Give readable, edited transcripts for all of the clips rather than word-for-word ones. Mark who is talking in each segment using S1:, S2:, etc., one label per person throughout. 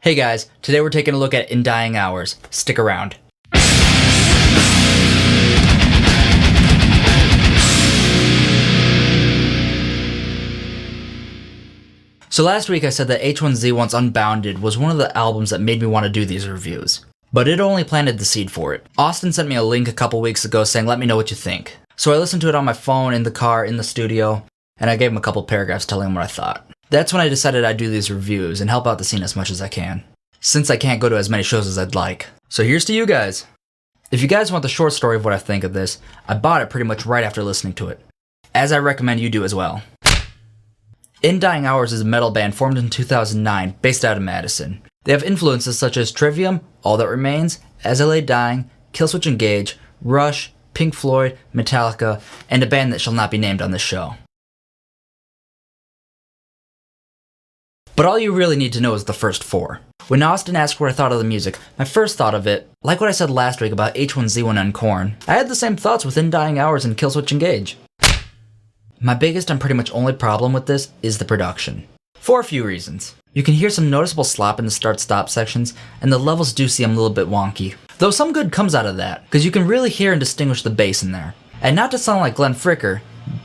S1: Hey guys, today we're taking a look at In Dying Hours. Stick around. So last week I said that H1Z1's Unbounded was one of the albums that made me want to do these reviews. But it only planted the seed for it. Austin sent me a link a couple weeks ago saying let me know what you think. So I listened to it on my phone, in the car, in the studio, and I gave him a couple paragraphs telling him what I thought. That's when I decided I'd do these reviews and help out the scene as much as I can, since I can't go to as many shows as I'd like. So here's to you guys. If you guys want the short story of what I think of this, I bought it pretty much right after listening to it, as I recommend you do as well. In Dying Hours is a metal band formed in 2009, based out of Madison. They have influences such as Trivium, All That Remains, As I Lay Dying, Killswitch Engage, Rush, Pink Floyd, Metallica, and a band that shall not be named on this show. But all you really need to know is the first four. When Austin asked what I thought of the music, my first thought of it, like what I said last week about H1Z1 and Korn, I had the same thoughts with In Dying Hours and Killswitch Engage. My biggest and pretty much only problem with this is the production. For a few reasons. You can hear some noticeable slop in the start-stop sections, and the levels do seem a little bit wonky. Though some good comes out of that, because you can really hear and distinguish the bass in there. And not to sound like Glenn Fricker,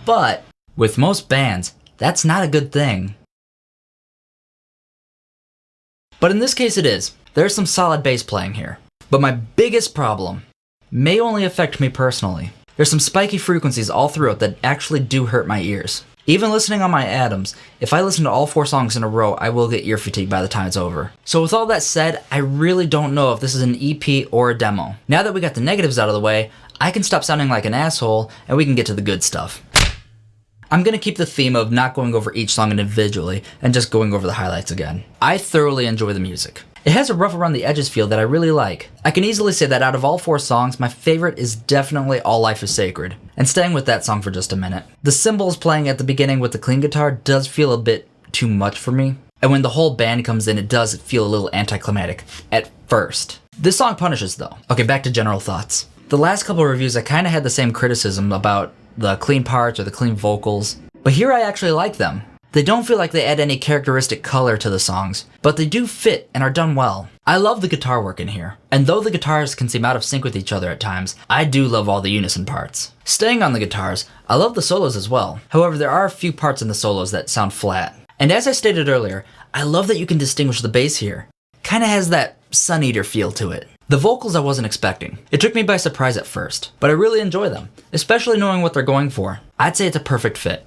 S1: but with most bands, that's not a good thing. But in this case it is. There's some solid bass playing here. But my biggest problem may only affect me personally. There's some spiky frequencies all throughout that actually do hurt my ears. Even listening on my Adams, if I listen to all four songs in a row, I will get ear fatigue by the time it's over. So with all that said, I really don't know if this is an EP or a demo. Now that we got the negatives out of the way, I can stop sounding like an asshole and we can get to the good stuff. I'm gonna keep the theme of not going over each song individually and just going over the highlights again. I thoroughly enjoy the music. It has a rough around the edges feel that I really like. I can easily say that out of all four songs, my favorite is definitely All Life is Sacred. And staying with that song for just a minute. The cymbals playing at the beginning with the clean guitar does feel a bit too much for me. And when the whole band comes in, it does feel a little anticlimactic at first. This song punishes though. Okay, back to general thoughts. The last couple of reviews I kinda had the same criticism about the clean parts or the clean vocals, but here I actually like them. They don't feel like they add any characteristic color to the songs, but they do fit and are done well. I love the guitar work in here, and though the guitars can seem out of sync with each other at times, I do love all the unison parts. Staying on the guitars, I love the solos as well. However, there are a few parts in the solos that sound flat. And as I stated earlier, I love that you can distinguish the bass here. Kinda has that Sun Eater feel to it. The vocals I wasn't expecting. It took me by surprise at first, but I really enjoy them, especially knowing what they're going for. I'd say it's a perfect fit.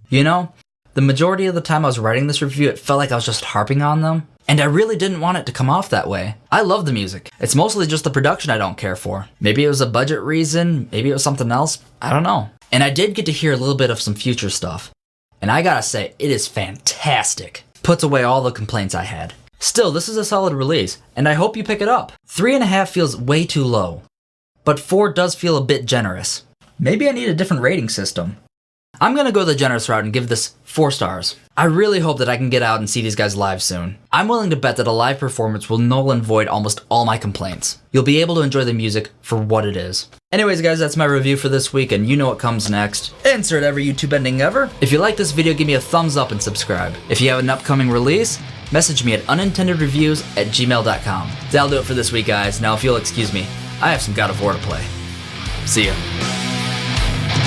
S1: You know, the majority of the time I was writing this review, it felt like I was just harping on them, and I really didn't want it to come off that way. I love the music. It's mostly just the production I don't care for. Maybe it was a budget reason, maybe it was something else, I don't know. And I did get to hear a little bit of some future stuff, and I gotta say, it is fantastic. Puts away all the complaints I had. Still, this is a solid release, and I hope you pick it up. 3.5 feels way too low, but 4 does feel a bit generous. Maybe I need a different rating system. I'm gonna go the generous route and give this 4 stars. I really hope that I can get out and see these guys live soon. I'm willing to bet that a live performance will null and void almost all my complaints. You'll be able to enjoy the music for what it is. Anyways guys, that's my review for this week, and you know what comes next. Insert every YouTube ending ever. If you like this video, give me a thumbs up and subscribe. If you have an upcoming release, message me at unintendedreviews@gmail.com. That'll do it for this week guys. Now if you'll excuse me, I have some God of War to play. See ya.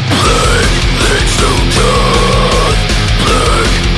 S2: Blood, so dark, blood.